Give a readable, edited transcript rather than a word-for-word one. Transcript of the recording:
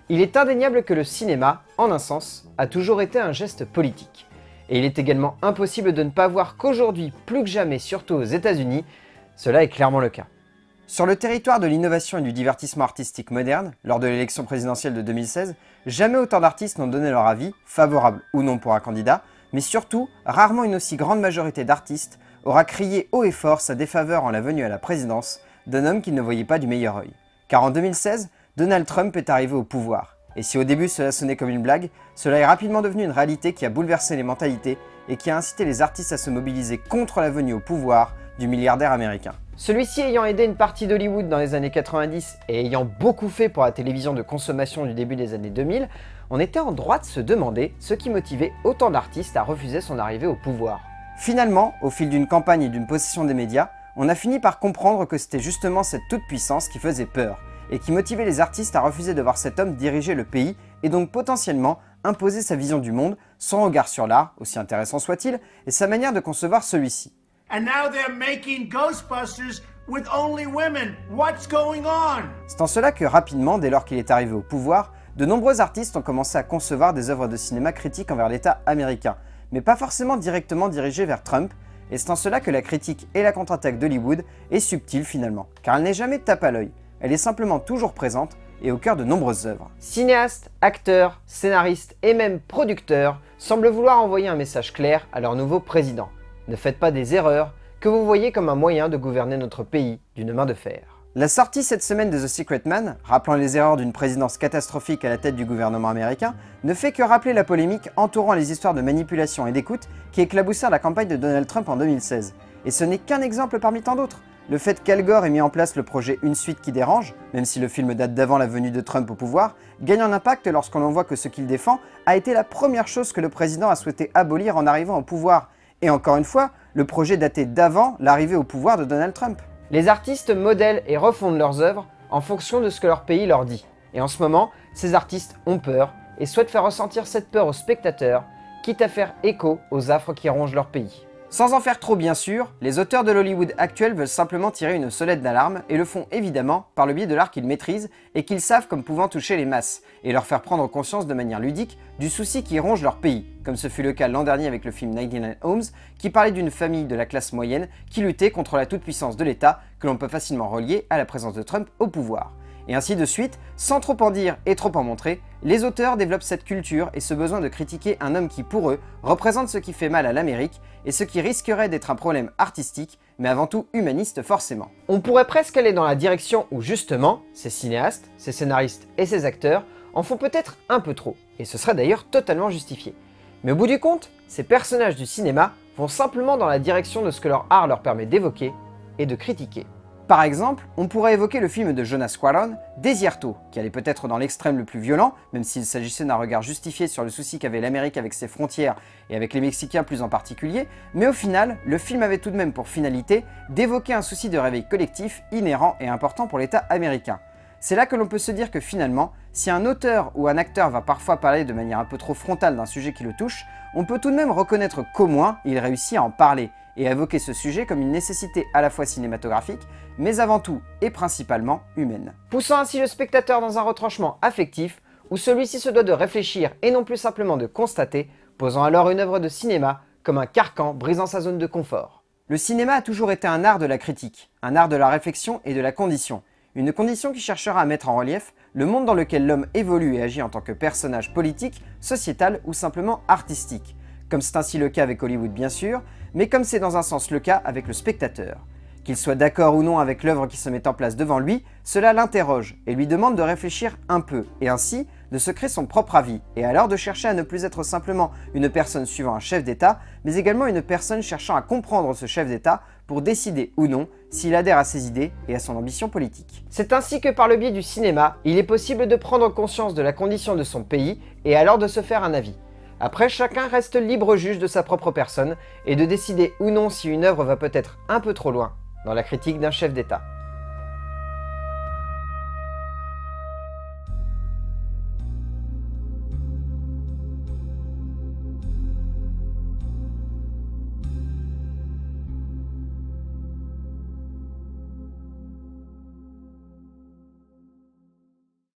Il est indéniable que le cinéma, en un sens, a toujours été un geste politique. Et il est également impossible de ne pas voir qu'aujourd'hui, plus que jamais, surtout aux États-Unis, cela est clairement le cas. Sur le territoire de l'innovation et du divertissement artistique moderne, lors de l'élection présidentielle de 2016, jamais autant d'artistes n'ont donné leur avis, favorable ou non pour un candidat, mais surtout, rarement une aussi grande majorité d'artistes aura crié haut et fort sa défaveur en la venue à la présidence d'un homme qu'il ne voyait pas du meilleur œil. Car en 2016, Donald Trump est arrivé au pouvoir. Et si au début cela sonnait comme une blague, cela est rapidement devenu une réalité qui a bouleversé les mentalités et qui a incité les artistes à se mobiliser contre la venue au pouvoir du milliardaire américain. Celui-ci ayant aidé une partie d'Hollywood dans les années 90 et ayant beaucoup fait pour la télévision de consommation du début des années 2000, on était en droit de se demander ce qui motivait autant d'artistes à refuser son arrivée au pouvoir. Finalement, au fil d'une campagne et d'une possession des médias, on a fini par comprendre que c'était justement cette toute-puissance qui faisait peur, et qui motivait les artistes à refuser de voir cet homme diriger le pays, et donc potentiellement imposer sa vision du monde, son regard sur l'art, aussi intéressant soit-il, et sa manière de concevoir celui-ci. And now they're making Ghostbusters with only women. What's going on? C'est en cela que rapidement, dès lors qu'il est arrivé au pouvoir, de nombreux artistes ont commencé à concevoir des œuvres de cinéma critiques envers l'État américain, mais pas forcément directement dirigées vers Trump, et c'est en cela que la critique et la contre-attaque d'Hollywood est subtile finalement, car elle n'est jamais de tape à l'œil, elle est simplement toujours présente et au cœur de nombreuses œuvres. Cinéastes, acteurs, scénaristes et même producteurs semblent vouloir envoyer un message clair à leur nouveau président. Ne faites pas des erreurs que vous voyez comme un moyen de gouverner notre pays d'une main de fer. La sortie cette semaine de The Secret Man, rappelant les erreurs d'une présidence catastrophique à la tête du gouvernement américain, ne fait que rappeler la polémique entourant les histoires de manipulation et d'écoute qui éclaboussèrent la campagne de Donald Trump en 2016. Et ce n'est qu'un exemple parmi tant d'autres. Le fait qu'Al Gore ait mis en place le projet Une suite qui dérange, même si le film date d'avant la venue de Trump au pouvoir, gagne en impact lorsqu'on en voit que ce qu'il défend a été la première chose que le président a souhaité abolir en arrivant au pouvoir. Et encore une fois, le projet datait d'avant l'arrivée au pouvoir de Donald Trump. Les artistes modèlent et refondent leurs œuvres en fonction de ce que leur pays leur dit. Et en ce moment, ces artistes ont peur et souhaitent faire ressentir cette peur aux spectateurs, quitte à faire écho aux affres qui rongent leur pays. Sans en faire trop bien sûr, les auteurs de l'Hollywood actuel veulent simplement tirer une sonnette d'alarme et le font évidemment par le biais de l'art qu'ils maîtrisent et qu'ils savent comme pouvant toucher les masses, et leur faire prendre conscience de manière ludique du souci qui ronge leur pays, comme ce fut le cas l'an dernier avec le film 99 Homes, qui parlait d'une famille de la classe moyenne qui luttait contre la toute-puissance de l'État que l'on peut facilement relier à la présence de Trump au pouvoir. Et ainsi de suite, sans trop en dire et trop en montrer, les auteurs développent cette culture et ce besoin de critiquer un homme qui, pour eux, représente ce qui fait mal à l'Amérique et ce qui risquerait d'être un problème artistique, mais avant tout humaniste forcément. On pourrait presque aller dans la direction où justement, ces cinéastes, ces scénaristes et ces acteurs en font peut-être un peu trop, et ce serait d'ailleurs totalement justifié. Mais au bout du compte, ces personnages du cinéma vont simplement dans la direction de ce que leur art leur permet d'évoquer et de critiquer. Par exemple, on pourrait évoquer le film de Jonas Cuarón, Desierto, qui allait peut-être dans l'extrême le plus violent, même s'il s'agissait d'un regard justifié sur le souci qu'avait l'Amérique avec ses frontières et avec les Mexicains plus en particulier, mais au final, le film avait tout de même pour finalité d'évoquer un souci de réveil collectif inhérent et important pour l'État américain. C'est là que l'on peut se dire que finalement, si un auteur ou un acteur va parfois parler de manière un peu trop frontale d'un sujet qui le touche, on peut tout de même reconnaître qu'au moins il réussit à en parler et à évoquer ce sujet comme une nécessité à la fois cinématographique, mais avant tout et principalement humaine. Poussant ainsi le spectateur dans un retranchement affectif, où celui-ci se doit de réfléchir et non plus simplement de constater, posant alors une œuvre de cinéma comme un carcan brisant sa zone de confort. Le cinéma a toujours été un art de la critique, un art de la réflexion et de la condition. Une condition qui cherchera à mettre en relief le monde dans lequel l'homme évolue et agit en tant que personnage politique, sociétal ou simplement artistique. Comme c'est ainsi le cas avec Hollywood bien sûr, mais comme c'est dans un sens le cas avec le spectateur. Qu'il soit d'accord ou non avec l'œuvre qui se met en place devant lui, cela l'interroge et lui demande de réfléchir un peu, et ainsi de se créer son propre avis, et alors de chercher à ne plus être simplement une personne suivant un chef d'État, mais également une personne cherchant à comprendre ce chef d'État pour décider ou non s'il adhère à ses idées et à son ambition politique. C'est ainsi que par le biais du cinéma, il est possible de prendre conscience de la condition de son pays et alors de se faire un avis. Après, chacun reste libre juge de sa propre personne et de décider ou non si une œuvre va peut-être un peu trop loin dans la critique d'un chef d'État.